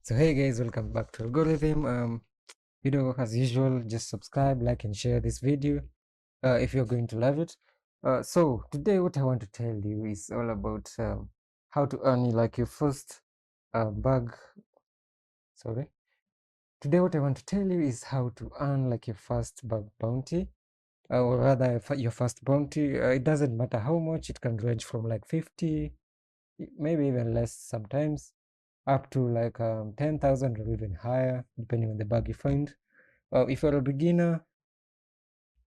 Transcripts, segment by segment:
So hey guys, welcome back to Algorithm. As usual, just subscribe, like, and share this video if you're going to love it. So today, what I want to tell you is all about how to earn like your first bug. Sorry. Today, what I want to tell you is how to earn like your first bug bounty, or rather, your first bounty. It doesn't matter how much; it can range from like 50, maybe even less sometimes, up to like 10,000 or even higher, depending on the bug you find. If you're a beginner,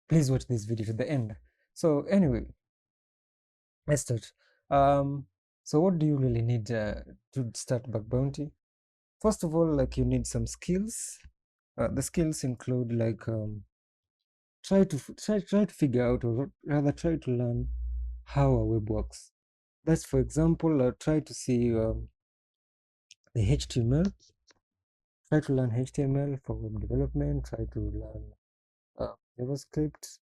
please watch this video to the end. So anyway, let's start. Um, so what do you really need to start bug bounty? First of all, like you need some skills. The skills include like try to figure out, or rather try to learn how a web works. That's, for example, try to see the HTML. Try to learn HTML for web development. Try to learn JavaScript.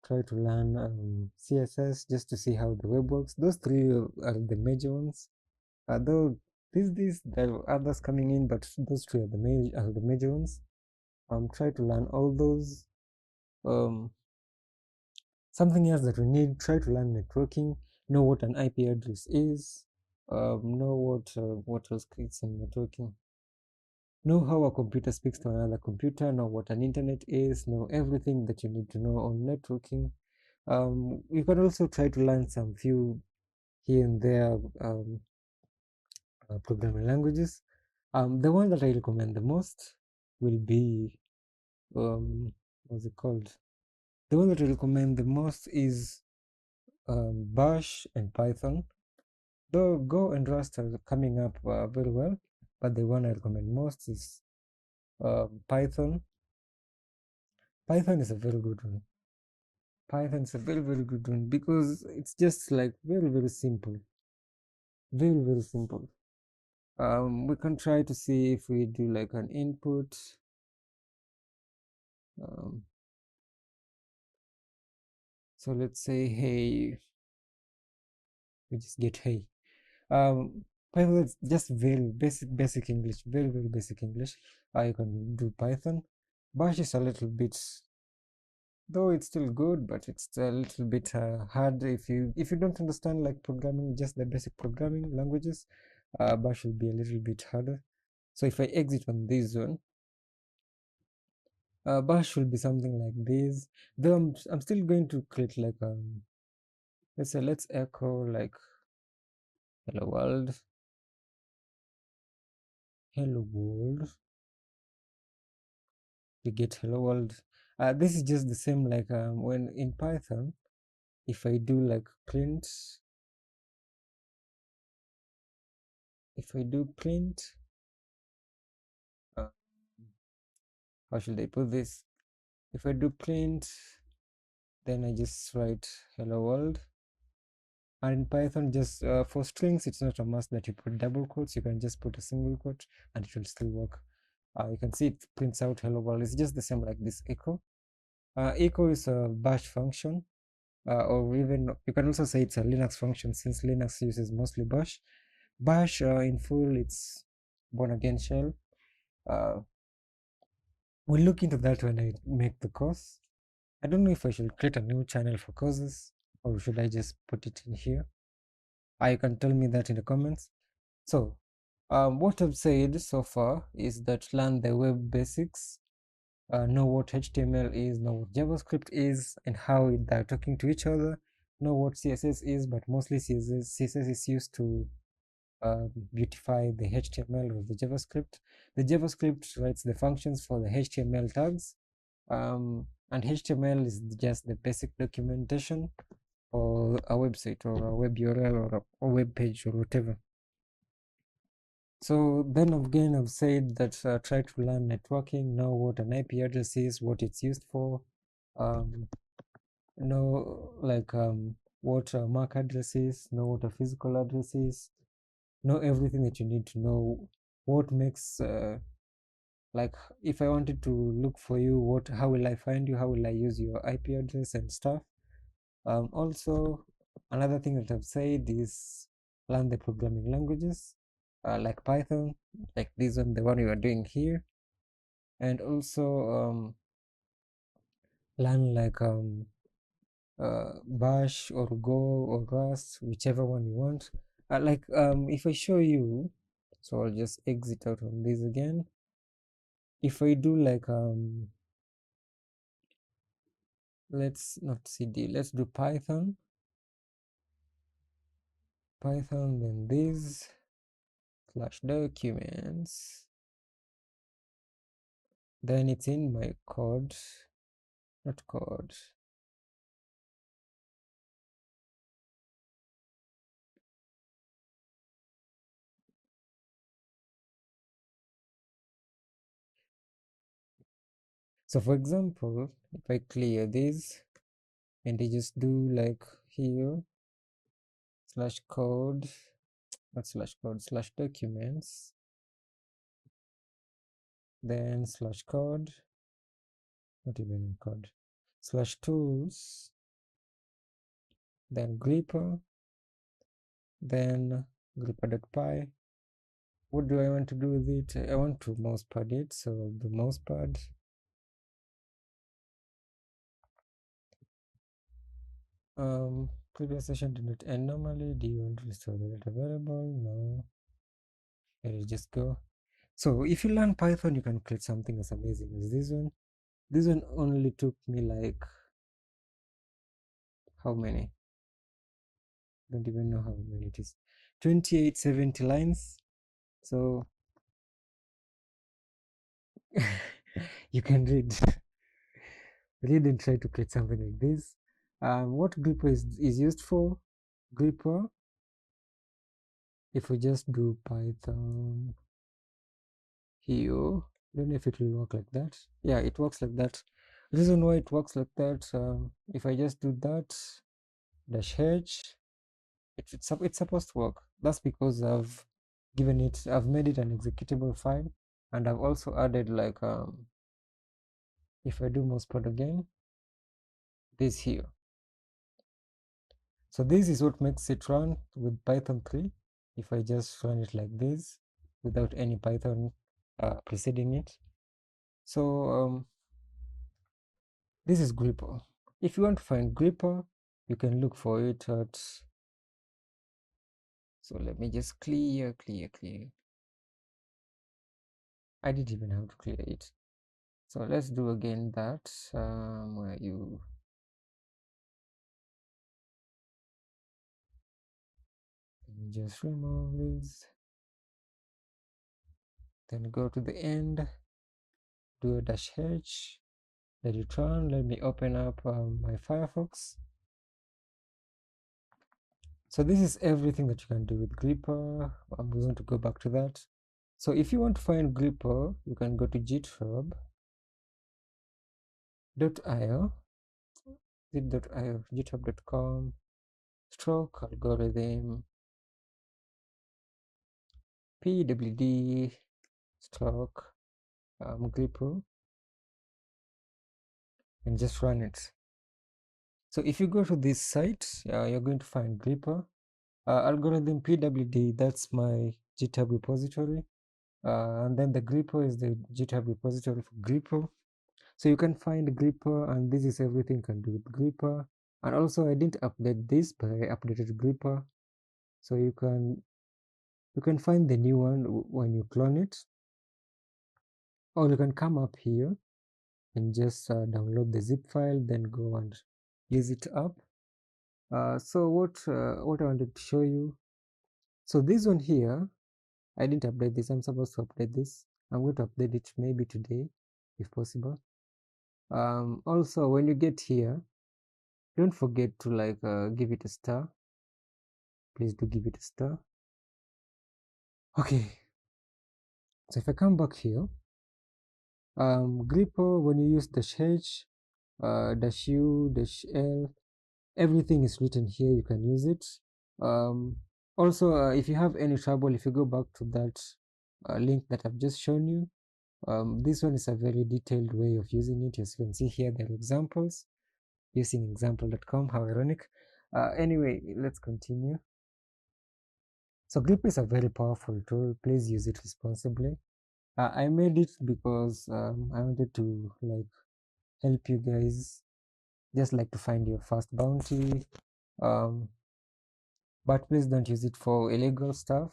Try to learn CSS just to see how the web works. Those three are the major ones. Though there are others coming in, but those three are the major ones. Try to learn all those. Something else that we need, try to learn networking. Know what an IP address is. Know what else creates in networking. Know how a computer speaks to another computer. Know what an internet is. Know everything that you need to know on networking. You can also try to learn some few here and there programming languages. The one that I recommend the most will be what's it called? The one that I recommend the most is Bash and Python. Though Go and Rust are coming up very well, but the one I recommend most is Python. Python is a very good one. Python is a very good one because it's just like very simple, very simple. We can try to see if we do like an input. So let's say hey, we just get hey. Python is just very basic English, very basic English. You can do Python. Bash is a little bit, though it's still good, but it's a little bit hard if you don't understand like programming, just the basic programming languages. Bash will be a little bit harder. So if I exit on this one, Bash will be something like this. Though I'm still going to create like let's echo like hello world. Hello world. We get hello world. This is just the same like when in Python, if I do like print, if I do print, how should I put this? If I do print, then I just write hello world. And in Python, just for strings, it's not a must that you put double quotes. You can just put a single quote and it will still work. You can see it prints out hello world. It's just the same like this echo. Echo is a bash function, or even you can also say it's a Linux function since Linux uses mostly bash. Bash in full, it's born again shell. We'll look into that when I make the course. I don't know if I should create a new channel for courses or should I just put it in here. You can tell me that in the comments. So what I've said so far is that learn the web basics, know what HTML is, know what JavaScript is and how they're talking to each other, know what CSS is, but mostly CSS is used to beautify the HTML or the JavaScript. The JavaScript writes the functions for the HTML tags, and HTML is just the basic documentation for a website or a web URL or a web page or whatever. So then again, I've said that try to learn networking, know what an IP address is, what it's used for, know like what a MAC address is, know what a physical address is, know everything that you need to know. What makes like if I wanted to look for you, how will I find you, how will I use your IP address and stuff. Also, another thing that I've said is learn the programming languages. like Python, like this one, the one we are doing here, and also learn like Bash or Go or Rust, whichever one you want. Like if I show you, so I'll just exit out on this again. If I do like let's not cd, let's do Python, then this slash documents, then it's in my code, not code. So for example, if I clear this and I just do like here slash code, not slash code, slash documents, then slash code, not even in code, slash tools, then gripper, then gripper.py. What do I want to do with it? I want to mousepad it, so I'll do mousepad. Previous session did not end normally. Do you want to restore the data variable? No. Let it just go. So if you learn Python, you can create something as amazing as this one. This one only took me like how many? Don't even know how many it is. 2870 lines. So you can read. Read and try to create something like this. What gripper is used for? Gripper, if we just do Python here, I don't know if it will work like that. Yeah, it works like that. Reason why it works like that, if I just do that -h, it's supposed to work. That's because I've made it an executable file, and I've also added like if I do mousepad again, this here. So this is what makes it run with Python 3. If I just run it like this without any Python preceding it. So this is gripper. If you want to find gripper, you can look for it at, so let me just clear. I didn't even have to clear it. So let's do again that where you just remove this, then go to the end, do a -h, let it run. Let me open up my Firefox. So this is everything that you can do with gripper. I'm going to go back to that. So if you want to find gripper, you can go to github.io, zip.io, github.com, stroke algorithm, pwd, stroke gripper, and just run it. So if you go to this site, you're going to find gripper. Algorithm pwd, that's my GitHub repository. And then the gripper is the GitHub repository for gripper. So you can find gripper, and this is everything you can do with gripper. And also I didn't update this, but I updated gripper. So you can find the new one when you clone it, or you can come up here and just download the zip file, then go and use it up. So what I wanted to show you, so this one here, I didn't update this. I'm supposed to update this. I'm going to update it maybe today if possible. Also when you get here, don't forget to like give it a star. Please do give it a star. Okay, so if I come back here, gripper, when you use -h, -u, -l, everything is written here. You can use it. Also if you have any trouble, if you go back to that link that I've just shown you, this one is a very detailed way of using it. As you can see here, there are examples using example.com. How ironic. Anyway, let's continue. So grip is a very powerful tool. Please use it responsibly. I made it because I wanted to like help you guys, just like to find your first bounty. Um, but please don't use it for illegal stuff.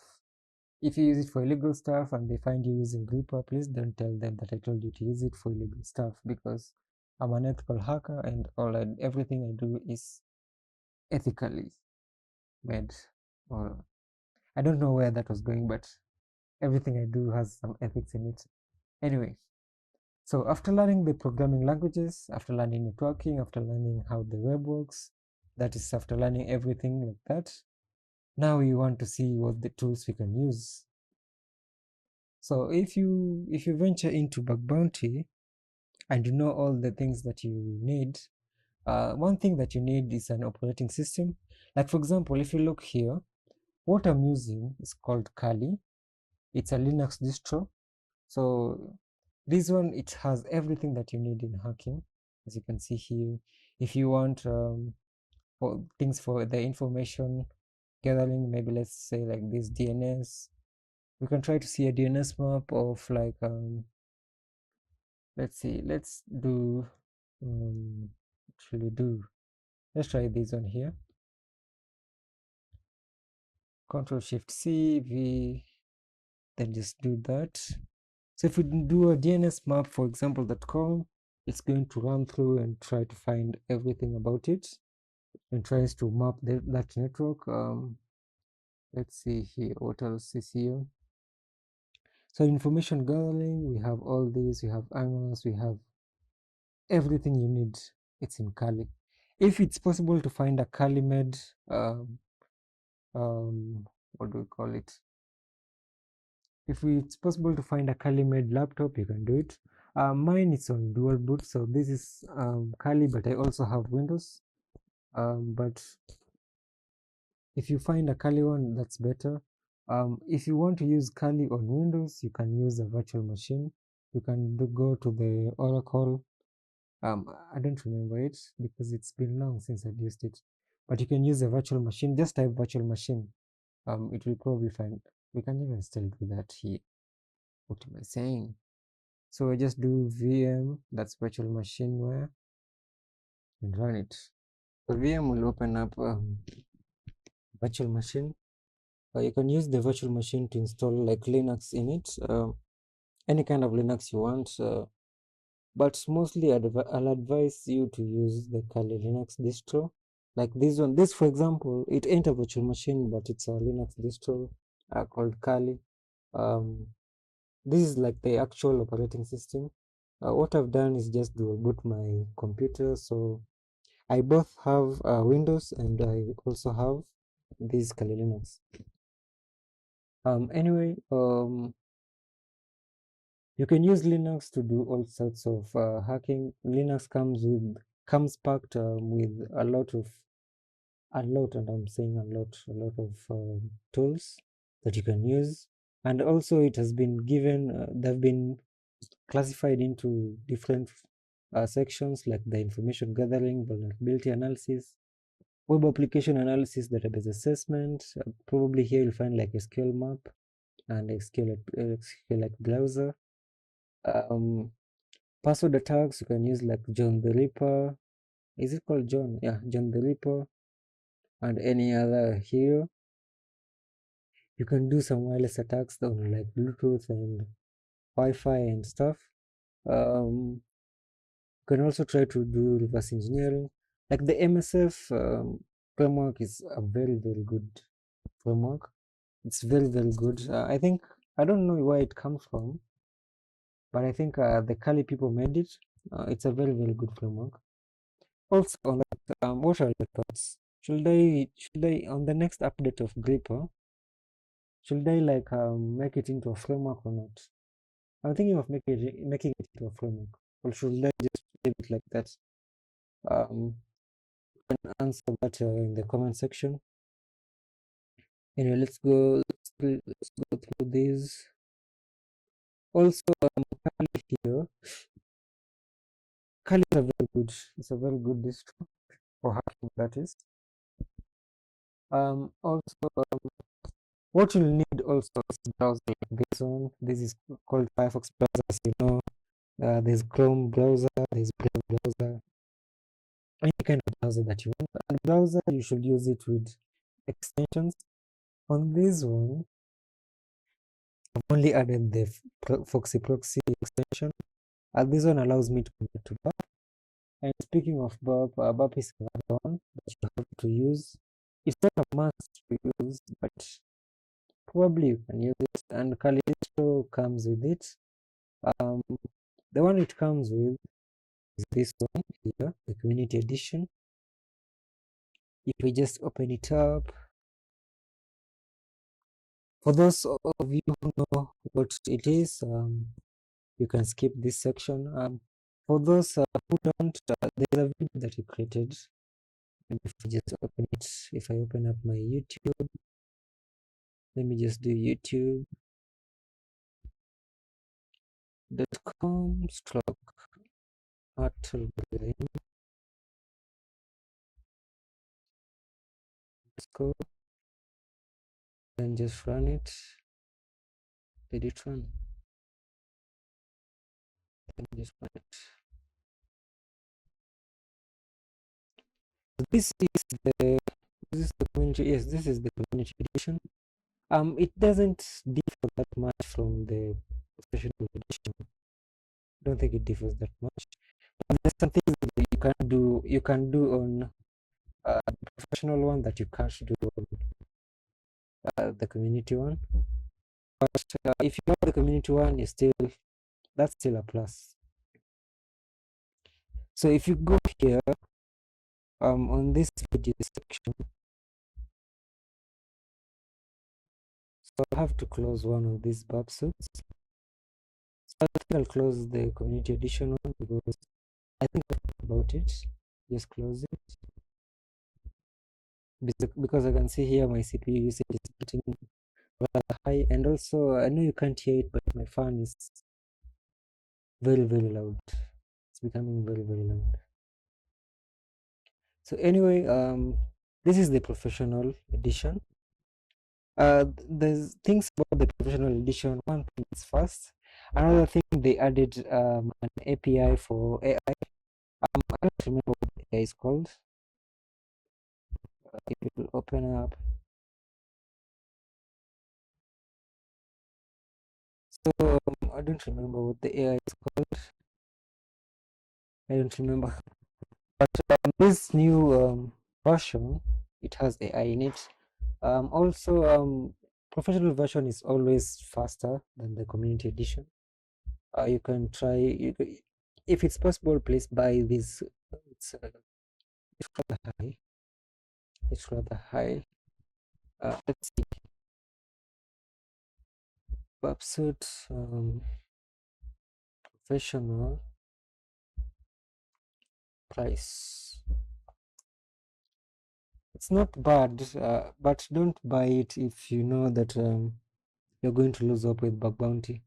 If you use it for illegal stuff and they find you using Gripper, please don't tell them that I told you to use it for illegal stuff, because I'm an ethical hacker and everything I do is ethically made. Or I don't know where that was going, but everything I do has some ethics in it. Anyway, so after learning the programming languages, after learning networking, after learning how the web works, that is after learning everything like that, now we want to see what the tools we can use. So if you venture into bug bounty and you know all the things that you need, one thing that you need is an operating system. Like for example, if you look here, what I'm using is called Kali. It's a Linux distro. So this one, it has everything that you need in hacking, as you can see here. If you want for things for the information gathering, maybe let's say like this DNS, we can try to see a DNS map of like let's see, let's do what should we do? Let's try this one here. Control Shift C V, then just do that. So if we do a DNS map, for example, .com, it's going to run through and try to find everything about it and tries to map that network. Let's see here, what else is here? So information gathering, we have all these, we have angles, we have everything you need. It's in Kali. If it's possible to find a Kali made, what do we call it? If it's possible to find a Kali made laptop, you can do it. Mine is on dual boot, so this is Kali, but I also have Windows. But if you find a Kali one, that's better. If you want to use Kali on Windows, you can use a virtual machine. You can go to the Oracle. I don't remember it because it's been long since I've used it. But you can use a virtual machine. Just type virtual machine. It will probably find. We can even still do that here. What am I saying? So I just do VM, that's virtual machine where, and run it. So VM will open up virtual machine. You can use the virtual machine to install like Linux in it, any kind of Linux you want. But mostly I'll advise you to use the Kali Linux distro. Like this one, this for example, it ain't a virtual machine, but it's a Linux distro called Kali. This is like the actual operating system. What I've done is just dual boot my computer, so I both have Windows and I also have this Kali Linux. Anyway, you can use Linux to do all sorts of hacking. Linux comes packed with a lot, and I'm saying a lot of tools that you can use. And also it has been given, they've been classified into different sections like the information gathering, vulnerability analysis, web application analysis, database assessment. Probably here you'll find like SQL map and SQL browser. Password attacks, you can use like John the Ripper. Is it called John? Yeah, John the Ripper, and any other here. You can do some wireless attacks on like Bluetooth and Wi-Fi and stuff. You can also try to do reverse engineering. Like the MSF framework is a very, very good framework. It's very, very good. I think, I don't know where it comes from, but I think the Kali people made it. It's a very, very good framework. Also, on that, what are your thoughts? Should I on the next update of Gripper, should I like make it into a framework or not? I'm thinking of making it into a framework, or should I just leave it like that? You can answer that in the comment section. Anyway, let's go through these. Also, Kali here. Kali is a very good. It's a very good distro for hacking. That is. Also, What you'll need also is a browser like this one. This is called Firefox browser, as you know. There's Chrome browser, there's Brave browser, any kind of browser that you want. And browser, you should use it with extensions. On this one, I've only added the Foxy Proxy extension. This one allows me to connect to Burp. And speaking of Burp, Burp is an add-on that you have to use. It's not a must to use, but probably you can use it. And Callisto comes with it. The one it comes with is this one here, the Community Edition. If we just open it up, for those of you who know what it is, you can skip this section. For those who don't, there's a video that he created. Maybe if I just open it, if I open up my YouTube, let me just do youtube.com/algorithm. Let's go, then just run it. Did it run? Then just run it. This is the community. Yes, this is the community edition. It doesn't differ that much from the professional edition. I don't think it differs that much. But there's some things that you can do on the professional one that you can't do on the community one. But if you have the community one, that's still a plus. So if you go here on this video section, so I have to close one of these Burp Suites. So I think I'll close the community edition one because I think about it. Just close it because I can see here my CPU usage is getting rather high, and also I know you can't hear it, but my fan is very loud. It's becoming very loud. So anyway, this is the professional edition. There's things about the professional edition. One thing is fast. Another thing, they added an API for AI. I don't remember what the AI is called. It will open up. So I don't remember what the AI is called. I don't remember. But this new version, it has AI in it. Also, professional version is always faster than the community edition. You can try, if it's possible, please buy this. It's rather high. It's rather high. Let's see. Burp Suite professional price. It's not bad, but don't buy it if you know that you're going to lose up with bugbounty.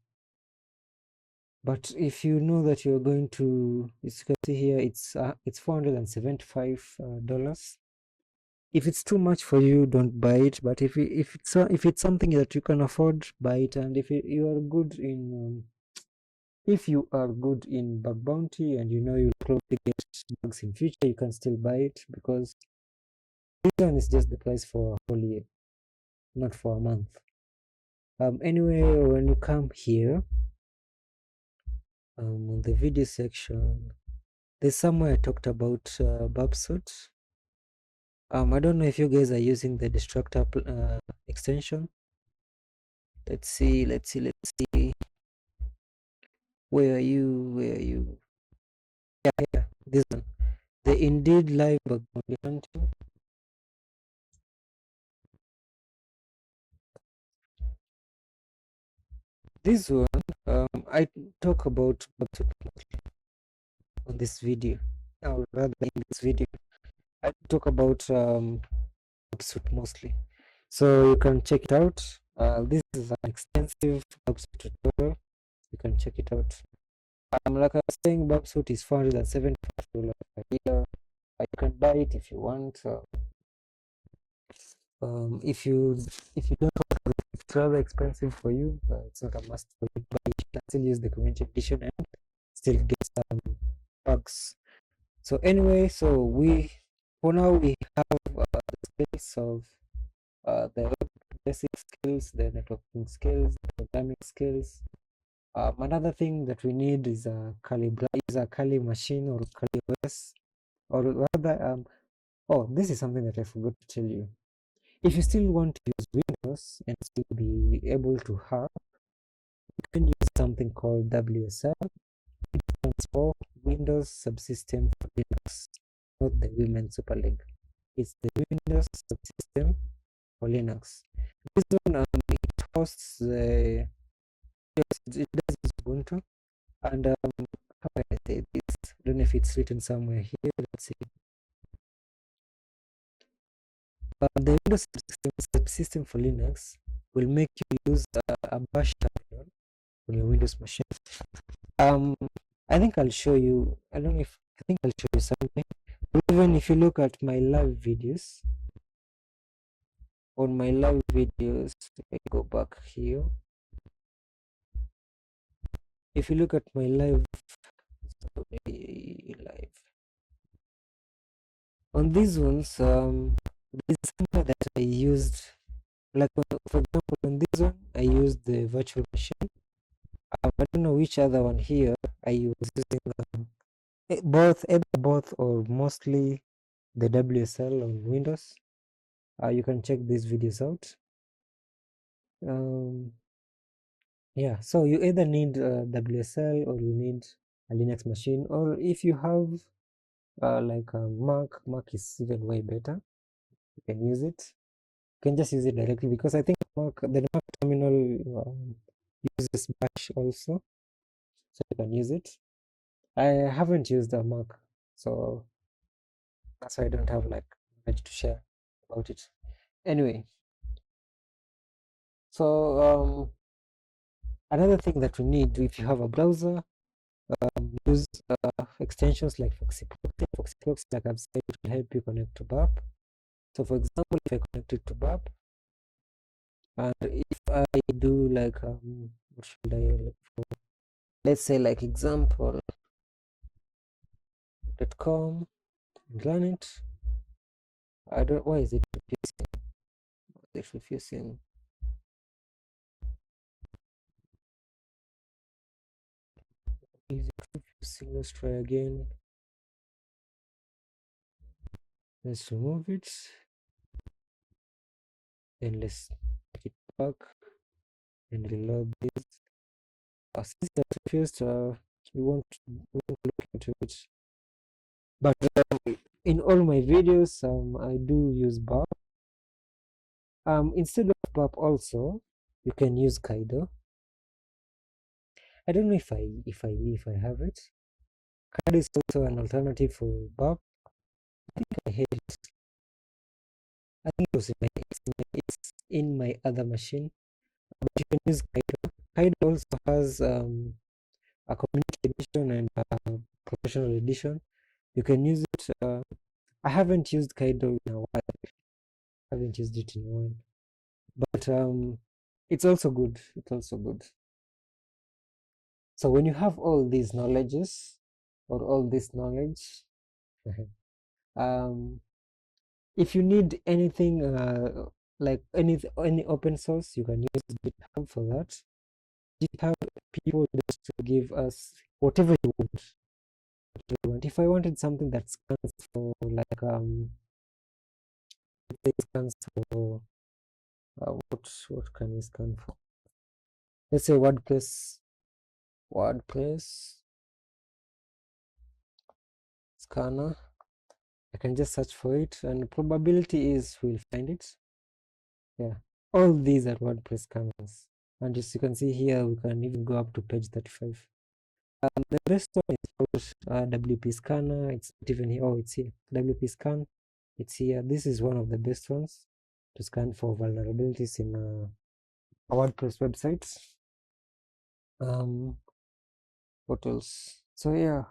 But if you know that you're going to, as you can see here, it's $475. If it's too much for you, don't buy it. But if it's something that you can afford, buy it. And if you are good in bug bounty and you know you'll probably get bugs in future, you can still buy it, because this one is just the price for a whole year, not for a month. Anyway, when you come here on the video section, there's somewhere I talked about Burp Suite. I don't know if you guys are using the Destructor extension. Let's see. Where are you? Yeah, this one. The Indeed Live Bug Bounty Hunting. This one, I talk about Burp Suite on this video, or rather in this video. I talk about Burp Suite mostly, so you can check it out. This is an extensive Burp Suite tutorial. You can check it out. Like I was saying, Burp Suite is $475 per year. You can buy it if you want. If you don't want it's rather expensive for you. It's not a must for you, but you can still use the community edition and still get some bugs. So anyway, so for now we have the skills of the basic skills, the networking skills, the programming skills. Another thing that we need is a Kali machine or Kali OS, or rather, oh, this is something that I forgot to tell you. If you still want to use Windows and still be able to hack, you can use something called WSL. It stands for Windows Subsystem for Linux, not the Women Super League. It's the Windows Subsystem for Linux. This one it hosts the it does use Ubuntu, and how can I say this? I don't know if it's written somewhere here. Let's see. The Windows subsystem for Linux will make you use a bash terminal on your Windows machine. I think I'll show you. I don't know if I think I'll show you something. Even if you look at my live videos, on my live videos, I go back here. If you look at my live on these ones, this is something that I used. Like for example, on this one, I used the virtual machine. I don't know which other one here I was using both or mostly the WSL on Windows. You can check these videos out. Yeah, so you either need WSL or you need a Linux machine, or if you have like a Mac is even way better. You can use it. You can just use it directly because I think the Mac terminal uses Bash also, so you can use it. I haven't used a Mac, so that's why I don't have like much to share about it. Anyway, so another thing that we need, if you have a browser, use extensions like Foxyproxy. Foxyproxy, like I've said, will help you connect to Burp. So for example, if I connect it to Burp, and if I do like what should I look for? Let's say like example.com and run it. I don't, why is it refusing? It's refusing. Is it refusing? Let's try again. Let's remove it. Then let's take it back and reload this. Since it's refused, we won't look into it. But in all my videos, I do use Burp. Instead of Burp, also you can use Kaido. I don't know if I have it. Kaido is also an alternative for Burp. I think I hate it. I think it was it's in my other machine, but you can use Kaido. Kaido also has a community edition and a professional edition. You can use it. I haven't used Kaido in a while. I haven't used it in a while, but it's also good. It's also good. So when you have all these knowledges or all this knowledge, if you need anything like any open source, you can use GitHub for that. GitHub people just to give us whatever you want. If I wanted something that scans for like it scans for what can we scan for? Let's say WordPress scanner. I can just search for it, and probability is we'll find it. Yeah, all these are WordPress scanners, and as you can see here, we can even go up to page 35. The best one is called WP Scanner. It's not even here. Oh, it's here. WP Scan. It's here. This is one of the best ones to scan for vulnerabilities in a WordPress website. What else? So yeah,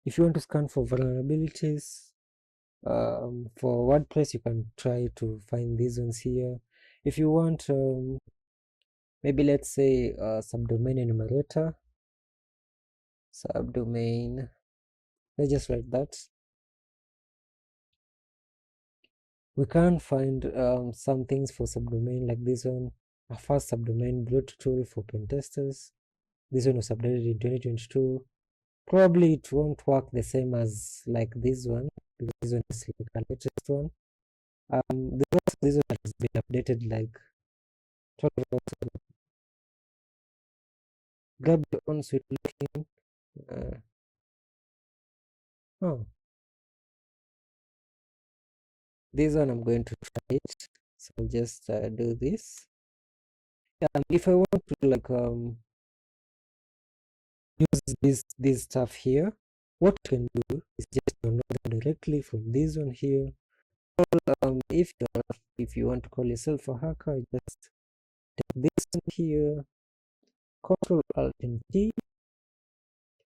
if you want to scan for vulnerabilities for WordPress, you can try to find these ones here. If you want, maybe let's say subdomain enumerator, subdomain, let's just write that. We can't find some things for subdomain like this one, a first subdomain bloat tool for pen testers. This one was updated in 2022. Probably it won't work the same as like this one, because this one is like a latest one. This one has been updated like grab your own sweet looking. Oh, this one I'm going to try it. So I'll just do this. If I want to like use this stuff here, what you can do is just download them directly from this one here. If you want to call yourself a hacker, just take this one here, Control Alt and T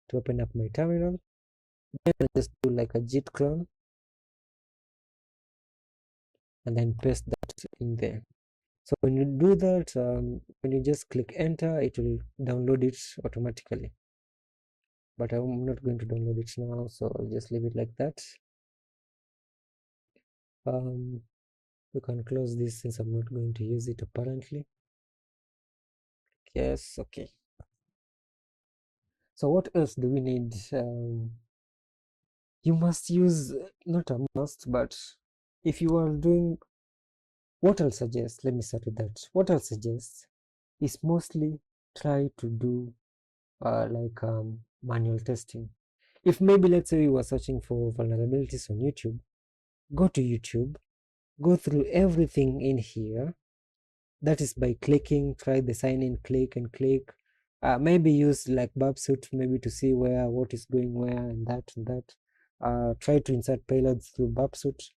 to open up my terminal. Then I just do like a git clone and then paste that in there. So when you do that, when you just click enter, it will download it automatically. But I'm not going to download it now, so I'll just leave it like that. We can close this since I'm not going to use it apparently. Yes, okay. So what else do we need? You must use, not a must, but if you are doing, what I'll suggest, let me start with that. What I'll suggest is mostly try to do manual testing. If maybe let's say you were searching for vulnerabilities on YouTube, go to YouTube, go through everything in here. That is by clicking, try the sign in, click and click. Maybe use like Burp Suite maybe to see what is going where and that and that. Try to insert payloads through Burp Suite.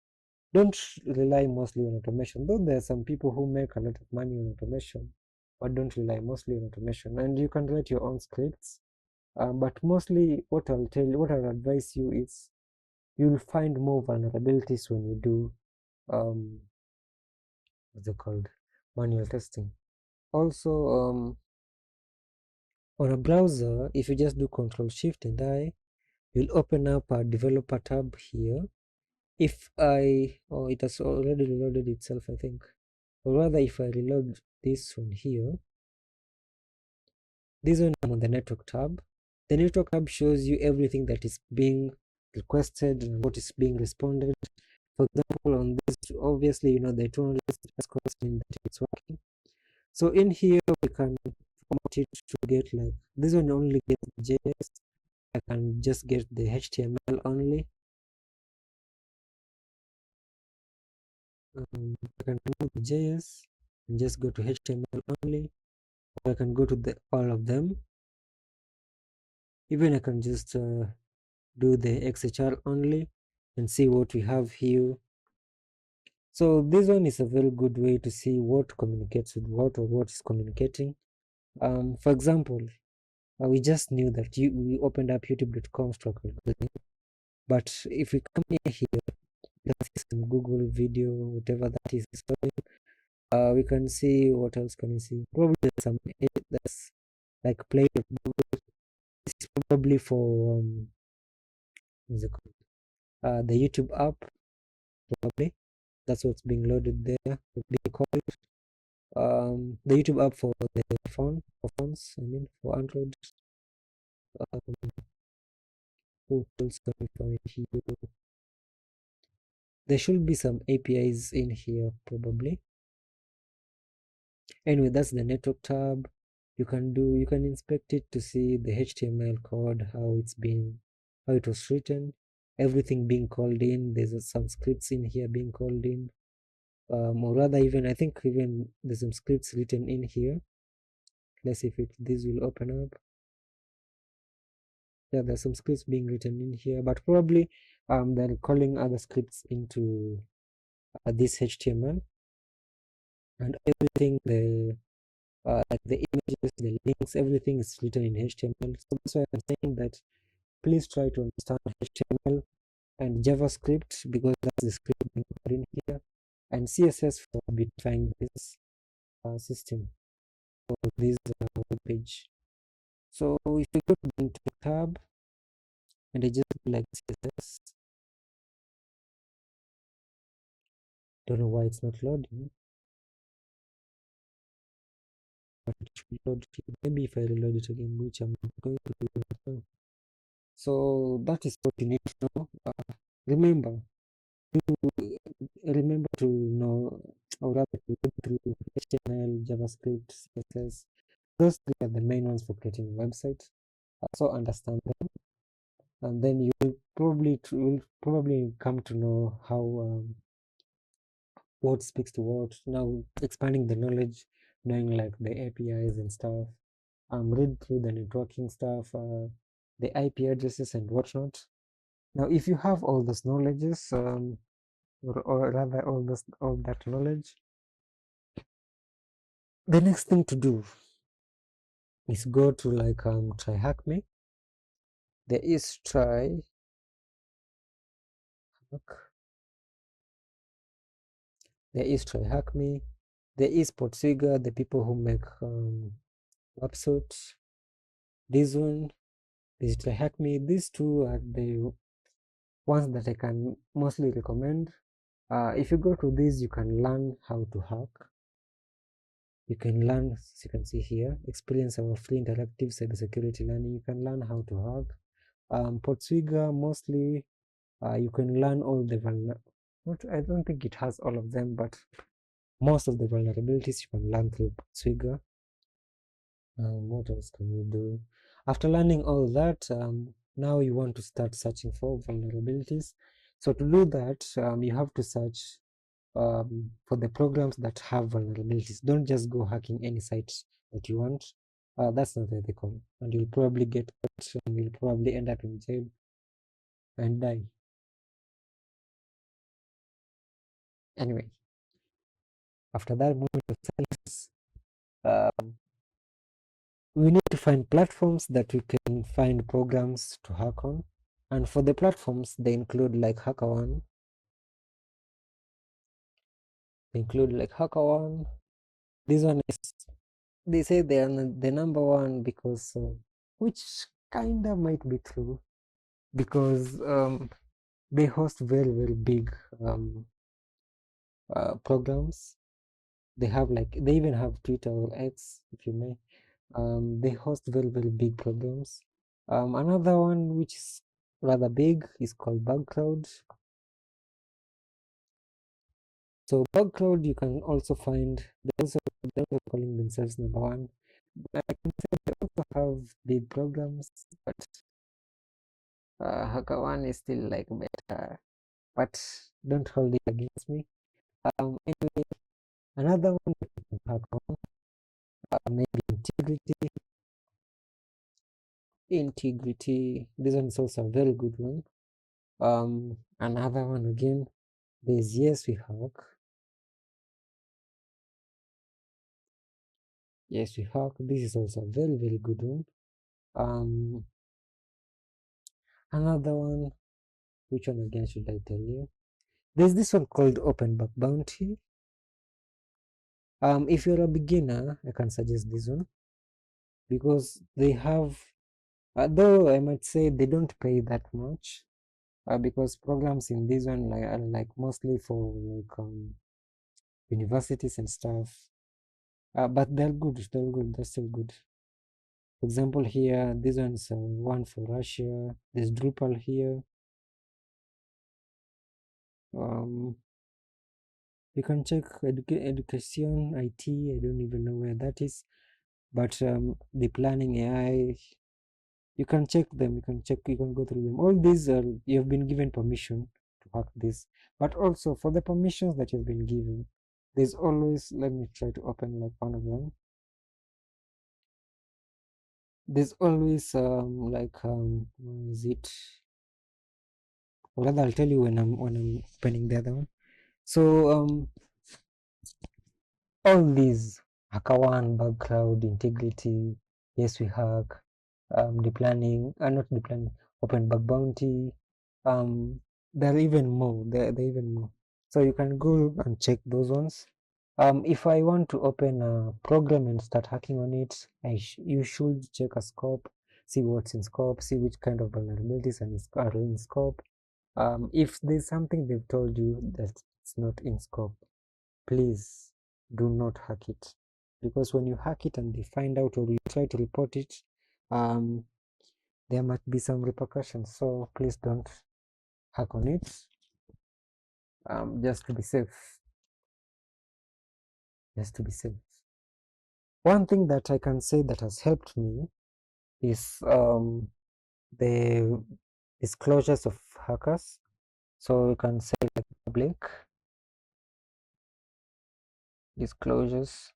Don't rely mostly on automation, though there are some people who make a lot of money on automation, but don't rely mostly on automation. And you can write your own scripts. But mostly what I'll advise you is you'll find more vulnerabilities when you do what's it called, manual testing. Also, on a browser, if you just do Control Shift and I, you'll open up a developer tab here. It has already reloaded itself, I think. Or rather, if I reload this one here, this one I'm on the network tab. The network tab shows you everything that is being requested and what is being responded. For example, on this, obviously, the 200 question that it's working. So in here, we can format it to get like, this one only gets the JS. I can just get the HTML only. I can remove the JS and just go to HTML only. Or I can go to all of them. Even I can just do the XHR only and see what we have here. So this one is a very good way to see what communicates with what or what is communicating. For example, we just knew that we opened up youtube.com/algorithm, but if we come here, let's see some Google video, whatever that is we can see, what else can we see? Probably some that's like play with Google. This is probably for what's it called? The YouTube app, probably. That's what's being loaded there. Being called the YouTube app for the phones. I mean, for Android. What else can we find here? There should be some APIs in here, probably. Anyway, that's the network tab. You can inspect it to see the HTML code, how it was written, everything being called in. There's some scripts in here being called in. Or rather, I think even there's some scripts written in here. Let's see if this will open up. Yeah, there's some scripts being written in here, but probably they're calling other scripts into this HTML, and everything, like the images, the links, everything is written in HTML. So that's why I'm saying that please try to understand HTML and JavaScript, because that's the script being put in here, and CSS for beautifying this. system for this web page. So if we go into the tab and I just like CSS, don't know why it's not loading. But it should load. Maybe if I reload it again, which I'm going to do right now. So that is what you need to know. Remember to know, or rather to go through HTML, JavaScript, CSS. Those three are the main ones for creating a website. So understand them, and then you will probably come to know how what speaks to what. Now expanding the knowledge, knowing like the APIs and stuff. Read through the networking stuff, the IP addresses and whatnot. Now, if you have all those knowledges, or rather all that knowledge, the next thing to do is go to like try hack me. There is try hack. There is try hack me. There is Portswigger, the people who make Burp Suite. This one, this try hack me. These two are the ones that I can mostly recommend. If you go to this, you can learn how to hack. You can learn, as you can see here, experience our free interactive cybersecurity learning. You can learn how to hack. Portswigger, mostly you can learn all the I don't think it has all of them, but most of the vulnerabilities you can learn through Portswigger. What else can we do? After learning all that, now you want to start searching for vulnerabilities. So to do that, you have to search for the programs that have vulnerabilities. Don't just go hacking any site that you want. That's not ethical, and you'll probably get caught, and you'll probably end up in jail and die. Anyway, after that moment of silence, we need to find platforms that we can find programs to hack on. And for the platforms, they include like HackerOne. This one is, they say they are the number one because, which kinda might be true, because they host very big programs. They have like, they even have Twitter or X, if you may. They host very big programs. Another one which is rather big is called BugCloud. So BugCloud, you can also find, they're also calling themselves number one. I can say they also have big programs, but HackerOne is still like better. But don't hold it against me. Anyway, another one that you can hack on, maybe integrity. This one is also a very good one. Another one again, there's Yes We Hack. Yes We Hack. This is also a very good one. Another one, which one again should I tell you? There's this one called bugbounty. If you're a beginner, I can suggest this one because they have, though I might say they don't pay that much, because programs in this one are like mostly for like universities and stuff. But they're good. They're still good. For example, here, this one's one for Russia. There's Drupal here. You can check education, IT. I don't even know where that is, but the planning AI. You can check them. You can go through them. All these are, you have been given permission to hack this, but also for the permissions that you've been given, there's always, let me try to open like one of them. There's always where is it? Or rather, I'll tell you when I'm opening the other one. So all these HackerOne, BugCloud, integrity, Yes We Hack, not deplanning, open bug bounty. There are even more. There are even more. So you can go and check those ones. If I want to open a program and start hacking on it, you should check a scope, see what's in scope, see which kind of vulnerabilities are in scope. If there's something they've told you that it's not in scope, please do not hack it, because when you hack it and they find out or you try to report it, there might be some repercussions. So please don't hack on it, just to be safe. Just to be safe. One thing that I can say that has helped me is the disclosures of hackers. So you can say like public disclosures.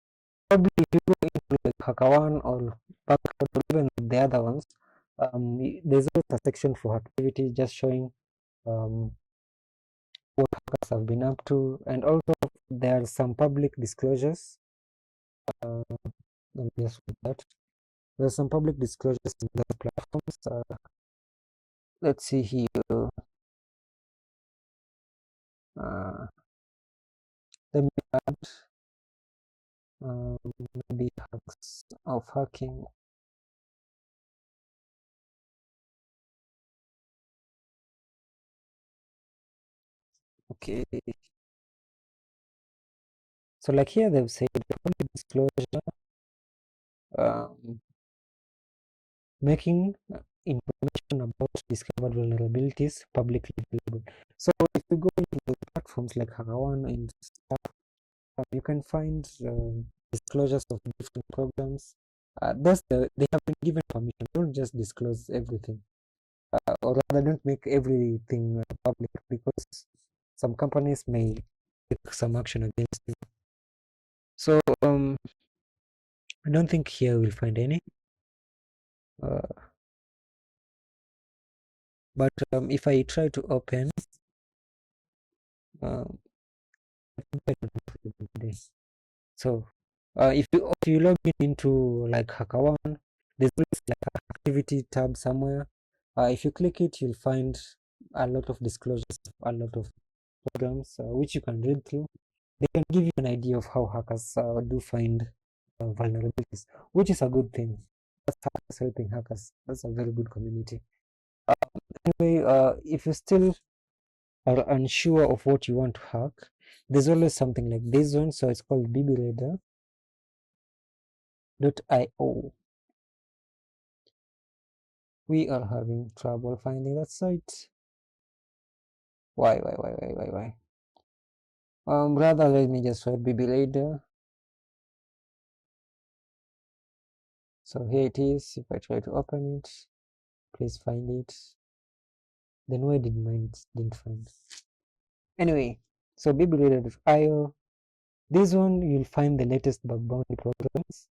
Probably if you go into like HackerOne or Bugbounty or even the other ones, there's also a section for activity just showing what hackers have been up to, and also there are some public disclosures. Let me just read that. There's some public disclosures in those platforms. Let's see here. Let me add maybe hacks of hacking. Okay. So like here they've said public disclosure, making information about discovered vulnerabilities publicly available. So if you go into the platforms like HackerOne and stuff, you can find disclosures of different programs. They have been given permission. Don't just disclose everything, or rather, don't make everything public, because some companies may take some action against you. So I don't think here we'll find any. But if I try to open, so if you log into like HackerOne, there's always like an activity tab somewhere. If you click it, you'll find a lot of disclosures, a lot of programs which you can read through. They can give you an idea of how hackers do find vulnerabilities, which is a good thing. That's hackers helping hackers. That's a very good community. Anyway, if you still are unsure of what you want to hack, there's always something like this one. So it's called bbradar.io. We are having trouble finding that site. Why? Rather, let me just write bbradar. So here it is. If I try to open it, please find it. Then why did mine didn't find? Anyway, so bbradar.io. This one you'll find the latest bug bounty programs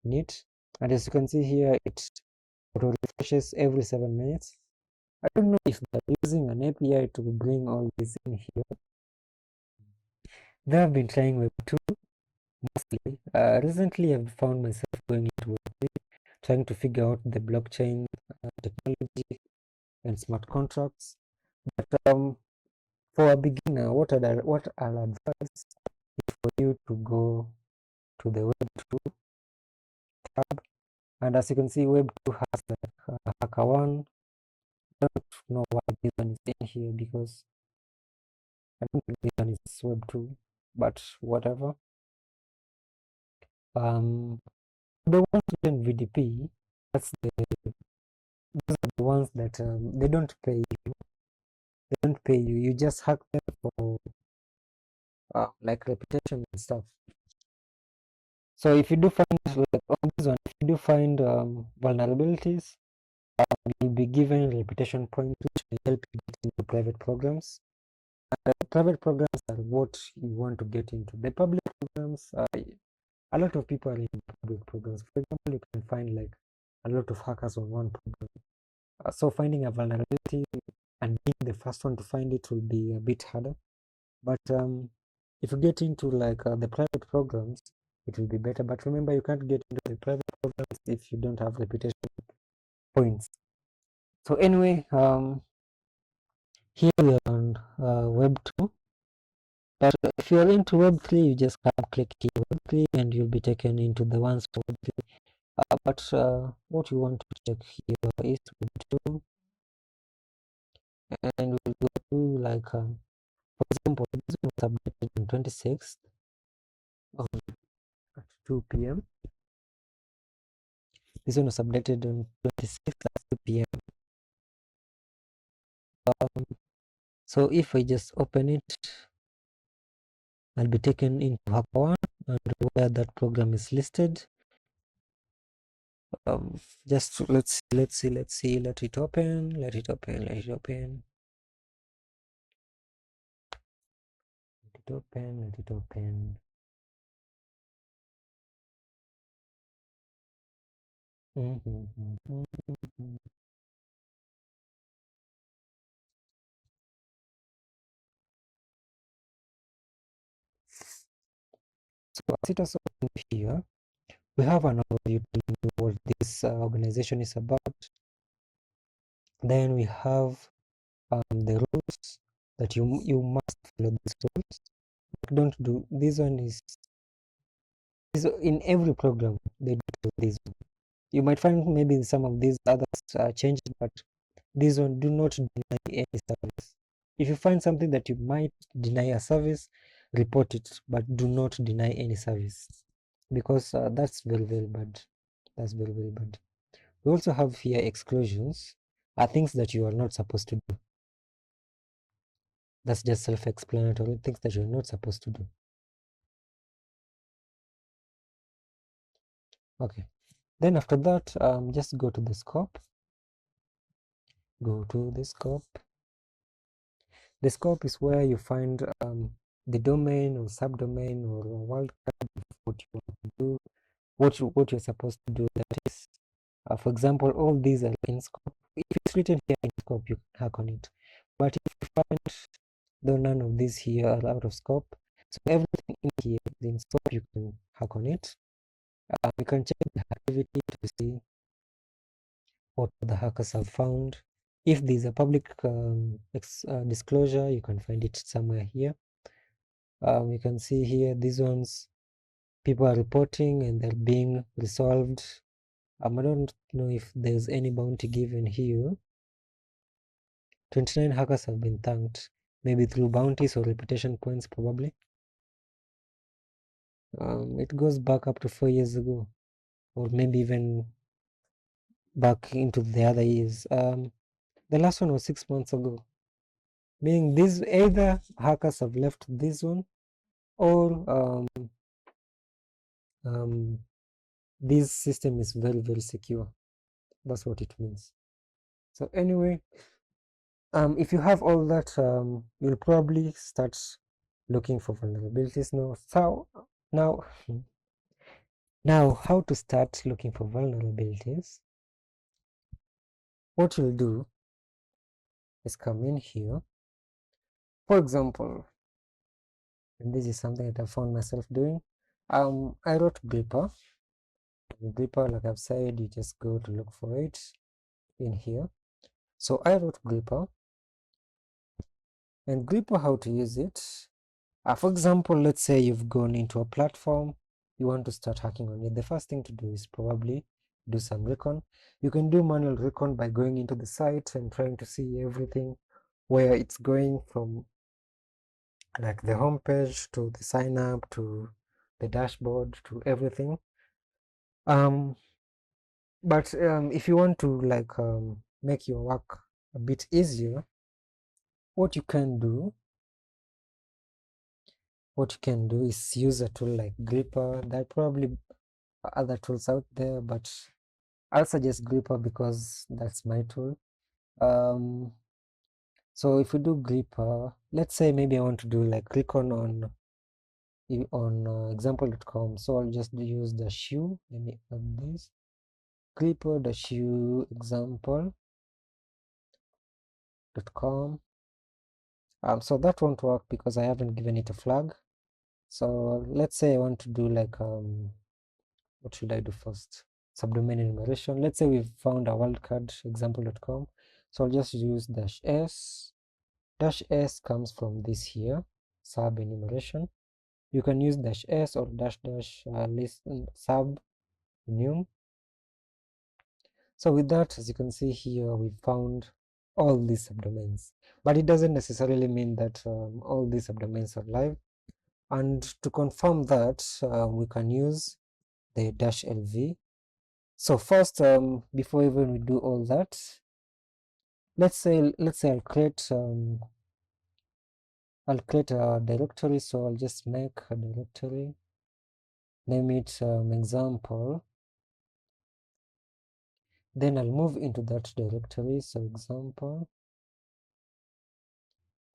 in it, and as you can see here, it auto refreshes every 7 minutes. I don't know if they're using an API to bring all this in here. They have been trying Web 2 mostly. Recently, I've found myself going into Web 3, trying to figure out the blockchain technology and smart contracts. But for a beginner, what I'll advise is for you to go to the Web 2 tab. And as you can see, Web 2 has like HackerOne. I don't know why this one is in here, because I don't think this one is Web 2, but whatever. The ones within VDP, those are the ones that they don't pay you. They don't pay you. You just hack them for like reputation and stuff. So if you do find like on this one, if you do find vulnerabilities, you'll be given reputation points, which will help you get into private programs. And the private programs are what you want to get into. The public programs, a lot of people are in public programs. For example, you can find like a lot of hackers on one program. So finding a vulnerability and being the first one to find it will be a bit harder. But if you get into like the private programs, it will be better. But remember, you can't get into the private programs if you don't have reputation points. So anyway, here we are on Web 2. But if you're into Web3, you just click here Web3 and you'll be taken into the ones for Web3. But what you want to check here is Web2, and we'll go to like, for example, this was updated on 26th at 2 p.m. This one was updated on 26th at 2 p.m. So if I just open it, I'll be taken into Hacker1 and where that program is listed. Just let's see, let it open, let it open, let it open, let it open, let it open. So as it has opened here, we have an overview telling you what this organization is about. Then we have the rules that you must follow these rules. Don't do this one is in every program they do this one. You might find maybe some of these others are changed, but this one, do not deny any service. If you find something that you might deny a service, report it, but do not deny any service, because that's very, very bad. That's very, very bad. We also have here exclusions, are things that you are not supposed to do. That's just self-explanatory, things that you're not supposed to do. Okay, then after that, just go to the scope. Go to the scope. The scope is where you find the domain or subdomain or wildcard of what you want to do, what you're supposed to do. That is, for example, all these are in scope. If it's written here in scope, you can hack on it. But if you find though none of these here are out of scope, so everything in here is in scope, you can hack on it. You can check the activity to see what the hackers have found. If there's a public disclosure, you can find it somewhere here. You can see here these ones people are reporting and they're being resolved. I don't know if there's any bounty given here. 29 hackers have been thanked, maybe through bounties or reputation points probably. It goes back up to 4 years ago, or maybe even back into the other years. The last one was 6 months ago, meaning these either hackers have left this one or this system is very, very secure. That's what it means. So anyway, if you have all that, you'll probably start looking for vulnerabilities now. So now how to start looking for vulnerabilities? What you'll do is come in here. For example, and this is something that I found myself doing. I wrote gripper. Gripper, like I've said, you just go to look for it in here. So I wrote gripper, and gripper, how to use it. For example, let's say you've gone into a platform, you want to start hacking on it. The first thing to do is probably do some recon. You can do manual recon by going into the site and trying to see everything, where it's going from like the home page to the sign up to the dashboard to everything. But if you want to like make your work a bit easier, what you can do is use a tool like gripper. There are probably other tools out there, but I'll suggest gripper because that's my tool. So if we do gripper, let's say maybe I want to do like recon on example.com, so I'll just use the shoe. Let me add this gripper the shoe example.com. So that won't work because I haven't given it a flag. So let's say I want to do like what should I do first? Subdomain enumeration. Let's say we've found a wildcard example.com, so I'll just use -s. -s comes from this here. sub enumeration. You can use -s or list sub enum. So with that, as you can see here, we found all these subdomains, but it doesn't necessarily mean that all these subdomains are live. And to confirm that, we can use the -lv. So first, before even we do all that, let's say I'll create a directory. So I'll just make a directory, name it example. Then I'll move into that directory, so example.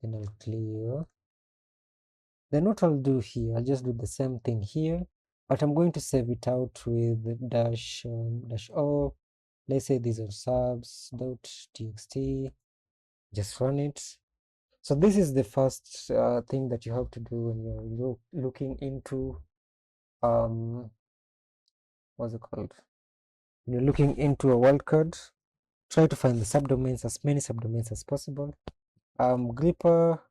Then I'll clear. Then what I'll do here, I'll just do the same thing here, but I'm going to save it out with -o. Let's say these are subs.txt. Just run it. So this is the first thing that you have to do when you're looking into what's it called? When you're looking into a wildcard, try to find the subdomains, as many subdomains as possible. Gripper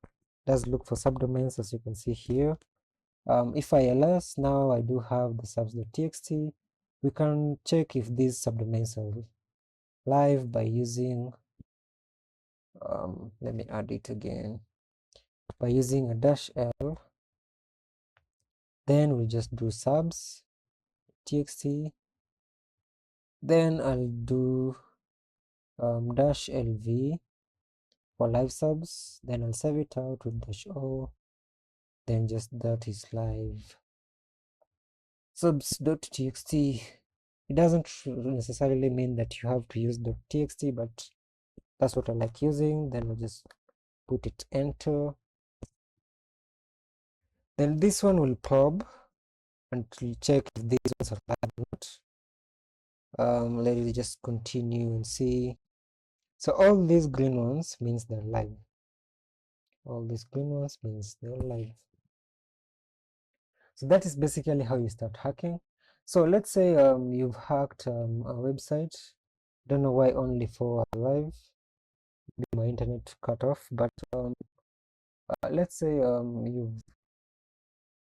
does look for subdomains, as you can see here. If I ls, now I do have the subs.txt. We can check if these subdomains are live by using, let me add it again, by using a -l. Then we just do subs.txt. Then I'll do -lv for live subs. Then I'll save it out with -o. Then just that is live subs.txt. It doesn't necessarily mean that you have to use .txt, but that's what I like using. Then we'll just put it enter. Then this one will probe and will check if these ones are live or not. Let me just continue and see. So all these green ones means they're live. All these green ones means they're live. So that is basically how you start hacking. So let's say you've hacked a website. Don't know why only 4 are live. My internet cut off, but let's say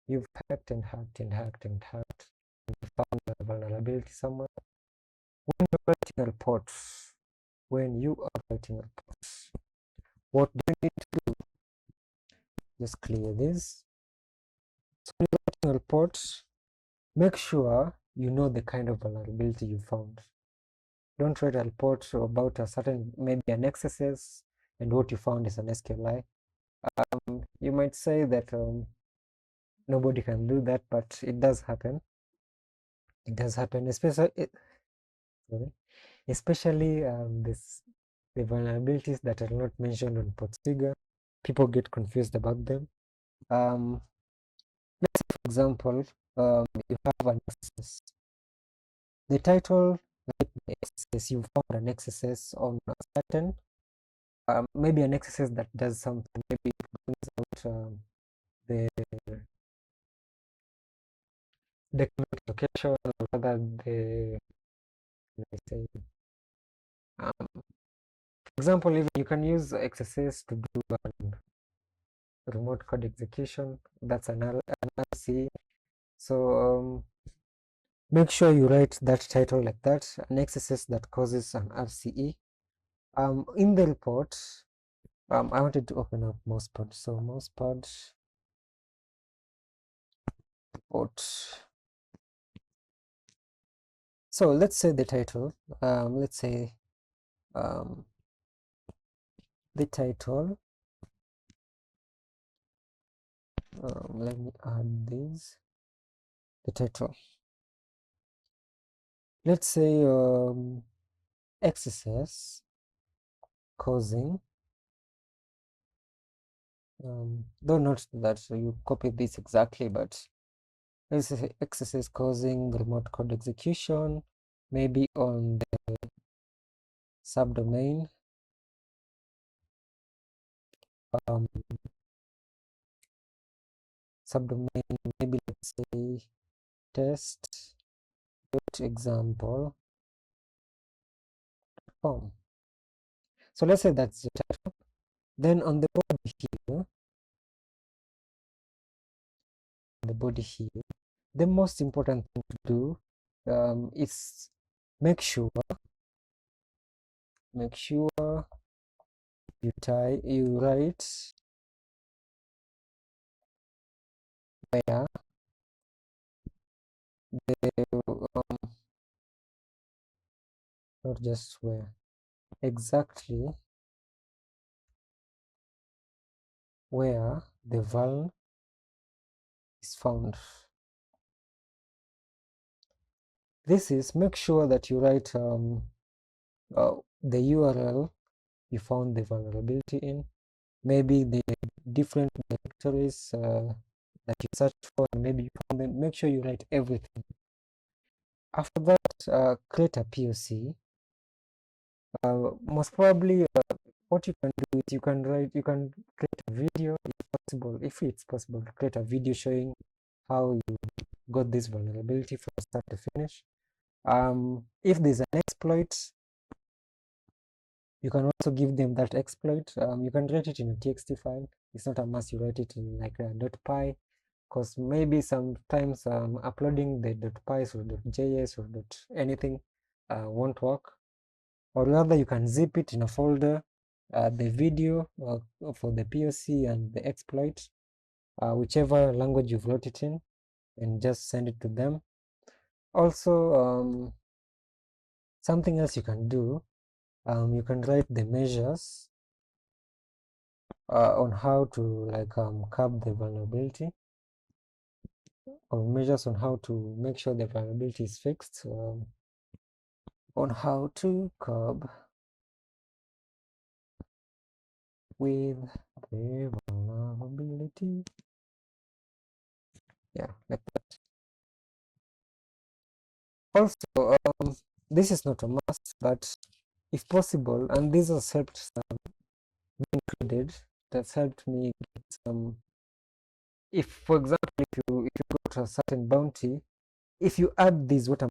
you've hacked and hacked and hacked and hacked and found a vulnerability somewhere. When you're writing a report, what do you need to do? Just clear this. So when you're writing a report, make sure you know the kind of vulnerability you found. Don't write a report about a certain, maybe an XSS, and what you found is an SQLI. You might say that nobody can do that, but it does happen. It does happen, especially the vulnerabilities that are not mentioned on ports figure. People get confused about them. Let's say, for example, you have an XSS. The title, like the XSS, you found an XSS on a certain, maybe an XSS that does something, maybe it brings out the document location, or rather the, let's say, for example, even you can use XSS to do remote code execution. That's an RC. So make sure you write that title like that, an XSS that causes an RCE. In the report, I wanted to open up mousepad. So mousepad report. So let's say the title. Let's say the title. Let me add this. The title. Let's say XSS causing. Though not that you copy this exactly, but XSS causing the remote code execution, maybe on the subdomain. Subdomain, maybe let's say test.example.com. So let's say that's the title. Then on the body here, the body here, the most important thing to do is make sure you write where not just where, exactly where the vuln is found. This is, make sure that you write the URL you found the vulnerability in, maybe the different directories that you searched for, and maybe you found them. Make sure you write everything. After that, create a POC. Most probably, what you can do is you can create a video if it's possible, create a video showing how you got this vulnerability from start to finish. If there's an exploit, you can also give them that exploit. You can write it in a TXT file. It's not a must you write it in like a .py, because maybe sometimes uploading the .py or .js or anything won't work. Or rather, you can zip it in a folder, the video for the POC and the exploit, whichever language you've wrote it in, and just send it to them. Also, something else you can do, you can write the measures on how to like curb the vulnerability, or measures on how to make sure the vulnerability is fixed, on how to curb with the vulnerability. Yeah, like that. Also, this is not a must, but if possible, and this has helped me included, that's helped me get some. If, for example, if you go to a certain bounty, if you add this, what I'm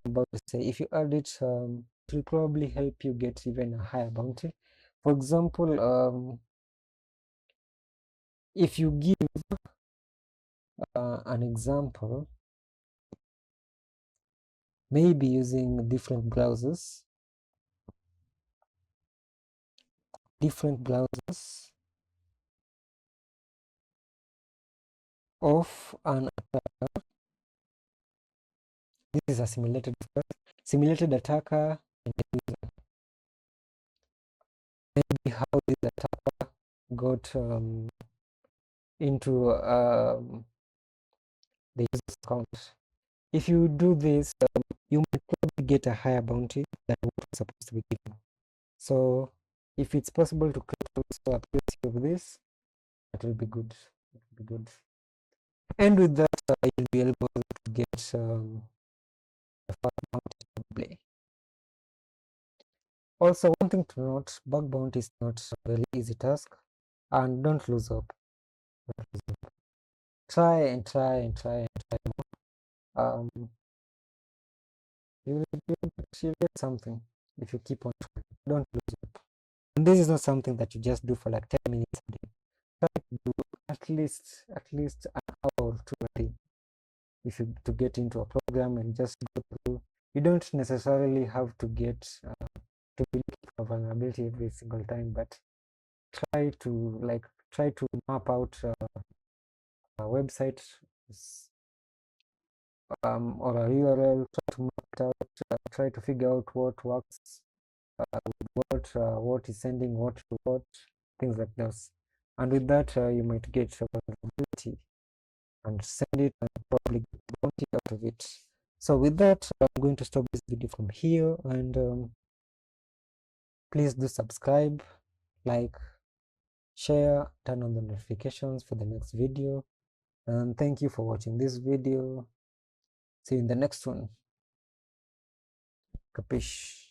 about to say, if you add it, it will probably help you get even a higher bounty. For example, if you give an example, maybe using different browsers of an attacker. This is a simulated attacker, and the user. Maybe how this attacker got into the user's account. If you do this, you might probably get a higher bounty than what was supposed to be given. So if it's possible to create also a POC of this, that will be good. That will be good. And with that, you'll be able to get a fast bounty probably. Also, one thing to note, bug bounty is not a very easy task, and don't lose hope. Try and try and try and try more. You'll get something if you keep on trying. Don't lose hope. And this is not something that you just do for like 10 minutes a day. Try to do at least an hour or two a day. If you to get into a program and just go through, you don't necessarily have to get to be looking for vulnerability every single time, but try to map out a website or a URL, try to map it out, try to figure out what works with what is sending what to what, things like this. And with that, you might get a vulnerability and send it and probably get bounty out of it. So with that, I'm going to stop this video from here, and please do subscribe, like, share, turn on the notifications for the next video, and thank you for watching this video. See you in the next one. Capish?